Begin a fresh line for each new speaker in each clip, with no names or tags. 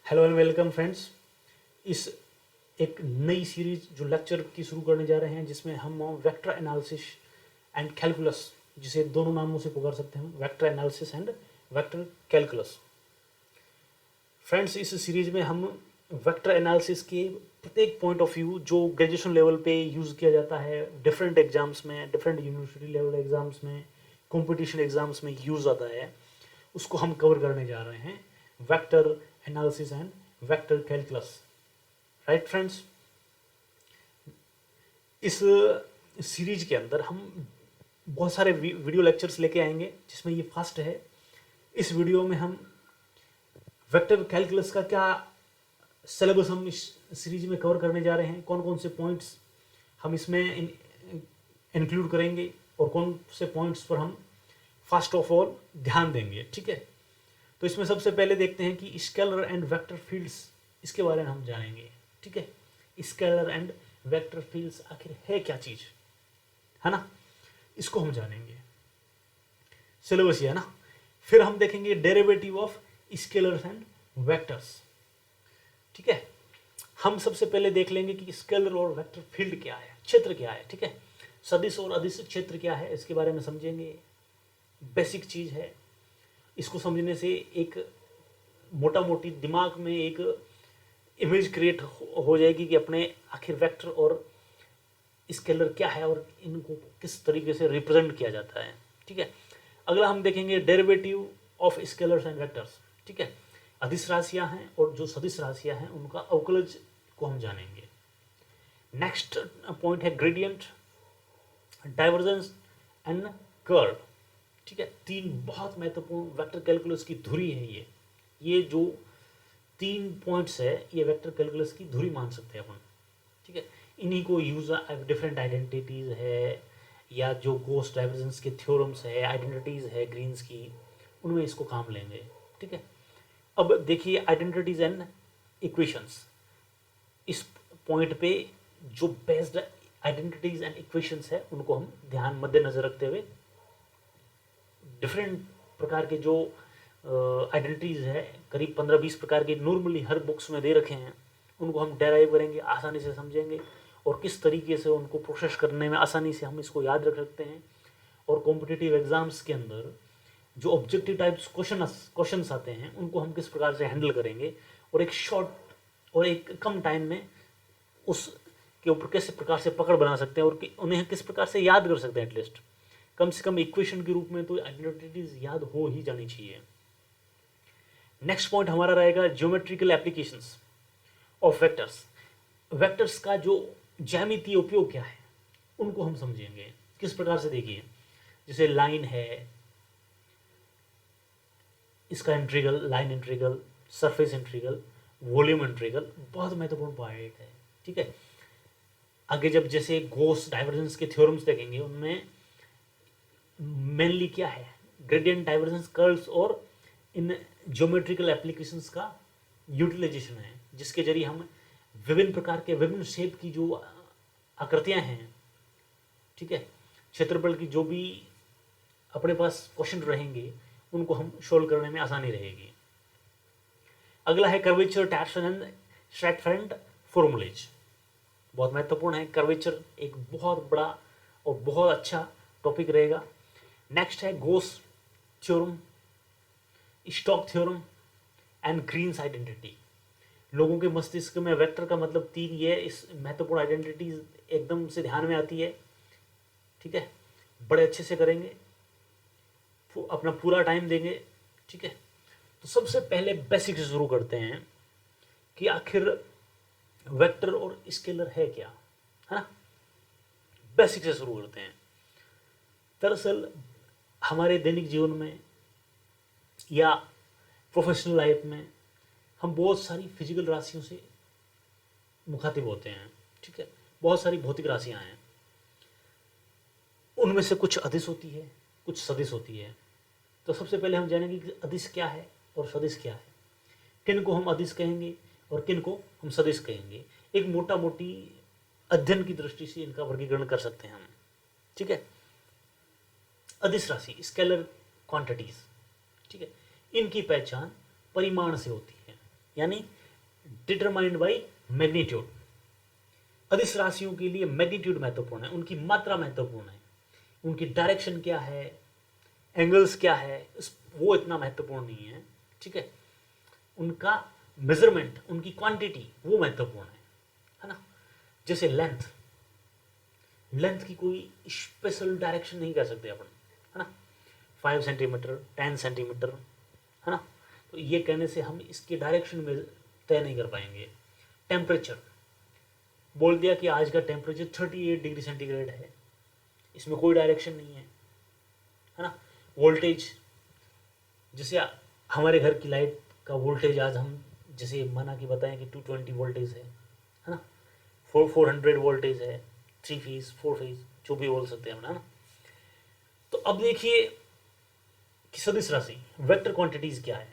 Hello and welcome friends. इस एक नई सीरीज जो लेक्चर की शुरू करने जा रहे हैं जिसमें हम वेक्टर एनालिसिस एंड कैलकुलस, जिसे दोनों नामों से पुकार सकते हैं, vector analysis and vector calculus. Friends, इस सीरीज में हम वेक्टर एनालिसिस के प्रत्येक पॉइंट ऑफ व्यू जो ग्रेजुएशन लेवल पे यूज़ किया जाता है, डिफरेंट एग्जाम्स में, डिफरेंट यूनिवर्सिटी लेवल एग्जाम्स में, कंपटीशन एग्जाम्स में यूज़ आता है, उसको हम कवर करने जा रहे हैं। Vector analysis and vector calculus. Right friends, इस सीरीज के अंदर हम बहुत सारे वीडियो लेक्चर्स लेके आएंगे, जिसमें ये फर्स्ट है। इस वीडियो में हम वेक्टर कैलकुलस का क्या सिलेबस हम इस सीरीज में कवर करने जा रहे हैं, कौन कौन से पॉइंट्स हम इसमें इंक्लूड करेंगे और कौन से पॉइंट्स पर हम फर्स्ट ऑफ ऑल ध्यान देंगे। ठीक है, तो इसमें सबसे पहले देखते हैं कि स्केलर एंड वेक्टर फील्ड्स, इसके बारे में हम जानेंगे। ठीक है, स्केलर एंड वेक्टर फील्ड्स आखिर है क्या चीज़, है ना, इसको हम जानेंगे। सिलेबस ये है ना। फिर हम देखेंगे derivative of scalars and vectors. ठीक है, हम सबसे पहले देख लेंगे कि स्केलर और वेक्टर फील्ड क्या है, क्षेत्र क्या है। ठीक है, सदिश और अदिश क्षेत्र क्या है, इसके बारे में समझेंगे। बेसिक चीज़ है, इसको समझने से एक मोटा मोटी दिमाग में एक इमेज क्रिएट हो जाएगी कि अपने आखिर वेक्टर और स्केलर क्या है और इनको किस तरीके से रिप्रेजेंट किया जाता है। ठीक है, अगला हम देखेंगे derivative of scalars and vectors. ठीक है, अदिश राशियां हैं और जो सदिश राशियां हैं उनका अवकलज को हम जानेंगे। नेक्स्ट पॉइंट है ग्रेडियंट, डाइवर्जेंस एंड कर्व। ठीक है, तीन बहुत महत्वपूर्ण वेक्टर कैलकुलस की धुरी है ये जो तीन पॉइंट्स है, ये वेक्टर कैलकुलस की धुरी मान सकते हैं अपन। ठीक है, इन्हीं को यूज डिफरेंट आइडेंटिटीज है, या जो गोस डाइवर्जेंस के थ्योरम्स है, आइडेंटिटीज है ग्रीन्स की, उनमें इसको काम लेंगे। ठीक है, अब देखिए आइडेंटिटीज एंड इक्वेशंस। इस पॉइंट पे जो बेस्ड आइडेंटिटीज एंड इक्वेशंस है उनको हम ध्यान मद्देनजर रखते हुए डिफरेंट प्रकार के जो आइडेंटिटीज है, करीब 15-20 प्रकार के नॉर्मली हर बुक्स में दे रखे हैं, उनको हम डेराइव करेंगे, आसानी से समझेंगे और किस तरीके से उनको प्रोसेस करने में आसानी से हम इसको याद रख सकते हैं। और कॉम्पिटिटिव एग्जाम्स के अंदर जो ऑब्जेक्टिव टाइप्स क्वेश्चंस आते हैं उनको हम किस प्रकार से हैंडल करेंगे और एक शॉर्ट और एक कम टाइम में उस के ऊपर किस प्रकार से पकड़ बना सकते हैं और उन्हें किस प्रकार से याद कर सकते हैं। एटलीस्ट कम से कम इक्वेशन के रूप में तो आइडेंटिटीज याद हो ही जानी चाहिए। नेक्स्ट पॉइंट हमारा रहेगा geometrical applications of vectors. Vectors का जो ज्यामितीय उपयोग क्या है उनको हम समझेंगे किस प्रकार से। देखिए, जैसे लाइन है, इसका integral, line integral, surface integral, volume integral बहुत महत्वपूर्ण पॉइंट है। ठीक है, आगे जब जैसे गॉस डाइवर्जेंस के थ्योरम्स देखेंगे उनमें मेनली क्या है, ग्रेडियंट, डाइवर्जेंस, कर्व्स और इन ज्योमेट्रिकल एप्लीकेशंस का यूटिलाइजेशन है, जिसके जरिए हम विभिन्न प्रकार के विभिन्न शेप की जो आकृतियां हैं, ठीक है, क्षेत्रफल की जो भी अपने पास क्वेश्चन रहेंगे उनको हम सोल्व करने में आसानी रहेगी। अगला है कर्वेचर, टॉर्शन एंड स्ट्रैटफेरेंट फॉर्मूलेज। बहुत महत्वपूर्ण है कर्वेचर, एक बहुत बड़ा और बहुत अच्छा टॉपिक रहेगा। नेक्स्ट है Gauss theorem, Stokes theorem and Green's identity. लोगों के मस्तिष्क में वेक्टर का मतलब तीन, ये इस महत्वपूर्ण आइडेंटिटीज एकदम से ध्यान में आती है। ठीक है, बड़े अच्छे से करेंगे, अपना पूरा टाइम देंगे। ठीक है, तो सबसे पहले बेसिक से शुरू करते हैं कि आखिर वेक्टर और स्केलर है क्या, है ना। बेसिक से शुरू करते हैं। दरअसल हमारे दैनिक जीवन में या प्रोफेशनल लाइफ में हम बहुत सारी फिजिकल राशियों से मुखातिब होते हैं। ठीक है, बहुत सारी भौतिक राशियां हैं, उनमें से कुछ अदिश होती है, कुछ सदिश होती है। तो सबसे पहले हम जानेंगे कि अदिश क्या है और सदिश क्या है, किन को हम अदिश कहेंगे और किन को हम सदिश कहेंगे। एक मोटा मोटी अध्ययन की दृष्टि से इनका वर्गीकरण कर सकते हैं हम। ठीक है, अदिश राशि, स्केलर क्वांटिटीज, ठीक है, इनकी पहचान परिमाण से होती है। यानी डिटरमाइंड बाई मैग्नीट्यूड। अदिश राशियों के लिए मैग्नीट्यूड महत्वपूर्ण है, उनकी मात्रा महत्वपूर्ण है, उनकी डायरेक्शन क्या है, एंगल्स क्या है, वो इतना महत्वपूर्ण नहीं है, ठीक है। उनका मेजरमेंट, उनकी क्वांटिटी वो महत्वपूर्ण है ना। जैसे लेंथ, लेंथ की कोई स्पेशल डायरेक्शन नहीं कर सकते अपन, है ना। 5 सेंटीमीटर, 10 सेंटीमीटर, है ना। तो ये कहने से हम इसके डायरेक्शन में तय नहीं कर पाएंगे। टेम्परेचर बोल दिया कि आज का टेम्परेचर 38 डिग्री सेंटीग्रेड है, इसमें कोई डायरेक्शन नहीं है ना। वोल्टेज, जैसे हमारे घर की लाइट का वोल्टेज आज हम जैसे माना कि बताएं कि 220 वोल्टेज है ना, 400 वोल्टेज है, 3 फेज 4 फेज जो भी बोल सकते हैं हम, है ना। तो अब देखिए कि सदिश राशि वेक्टर क्वांटिटीज क्या है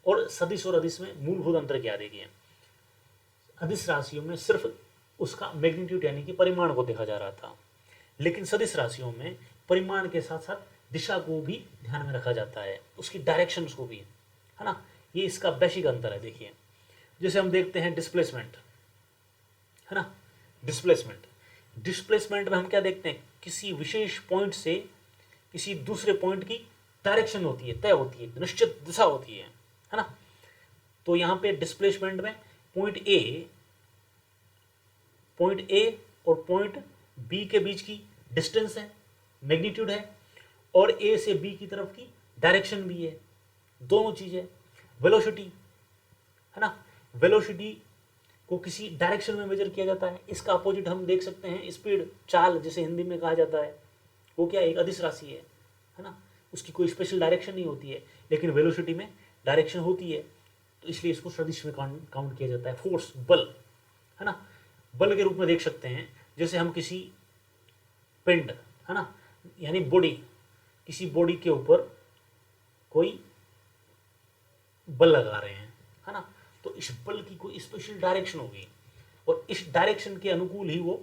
और सदिश और अदिश में मूलभूत अंतर क्या। देखिए अदिश राशियों में सिर्फ उसका मैग्नीट्यूड यानी कि परिमाण को देखा जा रहा था, लेकिन सदिश राशियों में परिमाण के साथ साथ दिशा को भी ध्यान में रखा जाता है, उसकी डायरेक्शंस को भी, है ना। ये इसका बेसिक अंतर है। देखिए जैसे हम देखते हैं डिस्प्लेसमेंट, है ना। डिस्प्लेसमेंट, डिस्प्लेसमेंट में हम क्या देखते हैं, किसी विशेष पॉइंट से किसी दूसरे पॉइंट की डायरेक्शन होती है, तय होती है, निश्चित दिशा होती है ना। तो यहाँ पे डिस्प्लेसमेंट में पॉइंट ए और पॉइंट बी के बीच की डिस्टेंस है, मैग्नीट्यूड है, और ए से बी की तरफ की डायरेक्शन भी है, दोनों चीजें। वेलोसिटी, है ना, वेलोसिटी को किसी डायरेक्शन में मेजर किया जाता है। इसका अपोजिट हम देख सकते हैं स्पीड, चाल जिसे हिंदी में कहा जाता है, वो क्या एक अदिश राशि है ना। उसकी कोई स्पेशल डायरेक्शन नहीं होती है, लेकिन वेलोसिटी में डायरेक्शन होती है, तो इसलिए इसको सदिश में काउंट किया जाता है। फोर्स, बल, है ना, बल के रूप में देख सकते हैं। जैसे हम किसी पिंड, है ना, यानी बॉडी, किसी बॉडी के ऊपर कोई बल लगा रहे हैं, है ना, तो इस बल की कोई स्पेशल डायरेक्शन होगी और इस डायरेक्शन के अनुकूल ही वो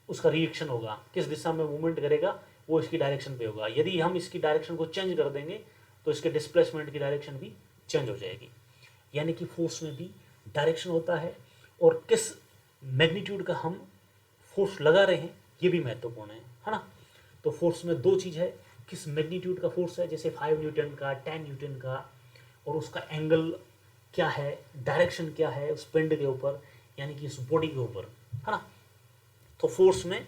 उसका रिएक्शन होगा, किस दिशा में मूवमेंट करेगा वो इसकी डायरेक्शन पे होगा। यदि हम इसकी डायरेक्शन को चेंज कर देंगे तो इसके डिस्प्लेसमेंट की डायरेक्शन भी चेंज हो जाएगी। यानी कि फोर्स में भी डायरेक्शन होता है और किस मैग्नीट्यूड का हम फोर्स लगा रहे हैं ये भी महत्वपूर्ण है ना। तो फोर्स में दो चीज़ है, किस मैग्नीट्यूड का फोर्स है, जैसे 5 न्यूटन का, 10 न्यूटन का, और उसका एंगल क्या है, डायरेक्शन क्या है उस पिंड के ऊपर, यानी कि उस बॉडी के ऊपर, है ना। तो फोर्स में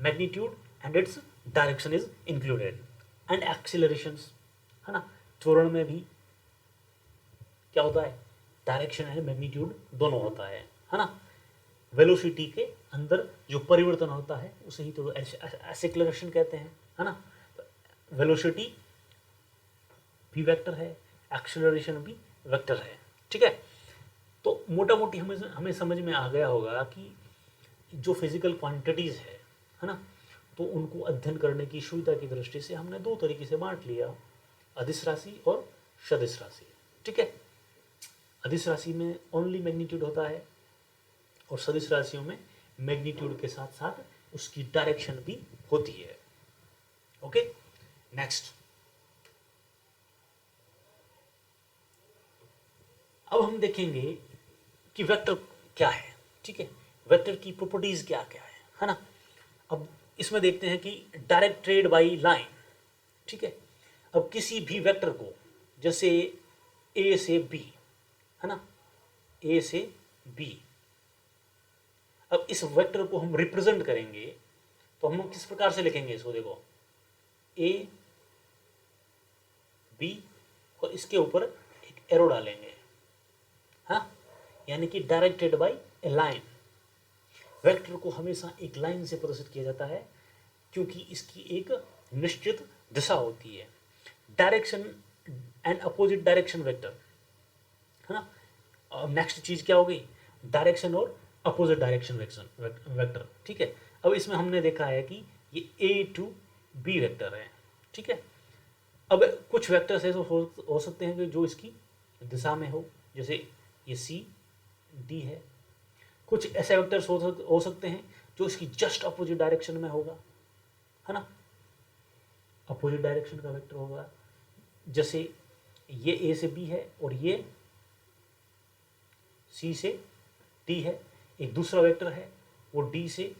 magnitude and its direction is included, and accelerations, है ना। त्वरण में भी क्या होता है, डायरेक्शन एंड मैग्नीट्यूड दोनों होता है ना। वेलोसिटी के अंदर जो परिवर्तन होता है उसे ही तो एक्सीलरेशन कहते हैं, है ना। वेलोसिटी भी वेक्टर है, एक्सीलरेशन भी वेक्टर है, ठीक है। तो मोटा मोटी हमें समझ में आ गया होगा कि जो फिजिकल क्वांटिटीज़ है ना, तो उनको अध्ययन करने की सुविधा की दृष्टि से हमने दो तरीके से बांट लिया, अदिश राशि और सदिश राशि, ठीक है। अदिश राशि में ओनली मैग्नीट्यूड होता है और सदिश राशियों में मैग्नीट्यूड के साथ साथ उसकी डायरेक्शन भी होती है। Okay, next. अब हम देखेंगे कि वेक्टर क्या है, ठीक है, वेक्टर की प्रॉपर्टीज क्या क्या है ना। अब इसमें देखते हैं कि डायरेक्टेड बाय लाइन, ठीक है। अब किसी भी वेक्टर को, जैसे ए से बी, है ना, ए से बी, अब इस वेक्टर को हम रिप्रेजेंट करेंगे तो हम किस प्रकार से लिखेंगे इसको, देखो ए बी और इसके ऊपर एक एरो डालेंगे, हाँ, यानी कि directed by A line. Vector को हमेशा एक लाइन से प्रदर्शित किया जाता है क्योंकि इसकी एक निश्चित दिशा होती है। Direction and opposite direction vector, है ना। और नेक्स्ट चीज क्या हो गई, डायरेक्शन और अपोजिट डायरेक्शन वेक्टर, ठीक है। अब इसमें हमने देखा है कि ये ए टू बी वेक्टर है, ठीक है। अब कुछ वेक्टर्स ऐसे हो सकते हैं कि जो इसकी दिशा में हो, जैसे ये सी डी है। कुछ ऐसे वेक्टर्स हो सकते हैं जो इसकी जस्ट अपोजिट डायरेक्शन में होगा, है ना, अपोजिट डायरेक्शन का वेक्टर होगा। जैसे ये ए से बी है और ये सी से डी है, एक दूसरा वेक्टर है वो डी से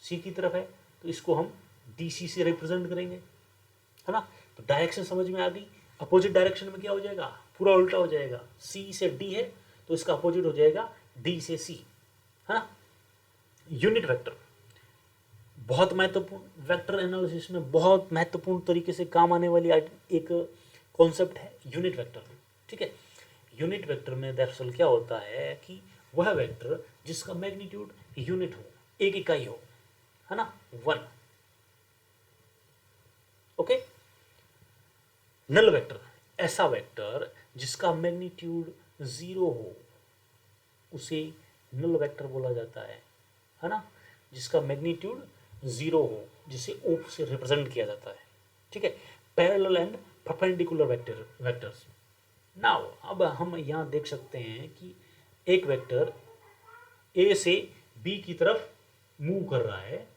सी की तरफ है, तो इसको हम डी सी से रिप्रेजेंट करेंगे, है ना। तो डायरेक्शन समझ में आ गई। अपोजिट डायरेक्शन में क्या हो जाएगा, पूरा उल्टा हो जाएगा। सी से डी है तो इसका अपोजिट हो जाएगा डी से सी, है ना। यूनिट वेक्टर बहुत महत्वपूर्ण, वेक्टर एनालिसिस में बहुत महत्वपूर्ण तरीके से काम आने वाली एक कॉन्सेप्ट है यूनिट वेक्टर, ठीक है। यूनिट वेक्टर में दरअसल क्या होता है कि वह वेक्टर जिसका मैग्नीट्यूड यूनिट हो, एक इकाई हो, है ना, 1। ओके। नल वेक्टर ऐसा वेक्टर जिसका मैग्नीट्यूड 0 हो, उसे नल वेक्टर बोला जाता है ना। जिसका मैग्नीट्यूड 0 हो, जिसे O से रिप्रेजेंट किया जाता है, ठीक है। Parallel and perpendicular vectors. Now अब हम यहाँ देख सकते हैं कि एक वेक्टर A से B की तरफ मूव कर रहा है,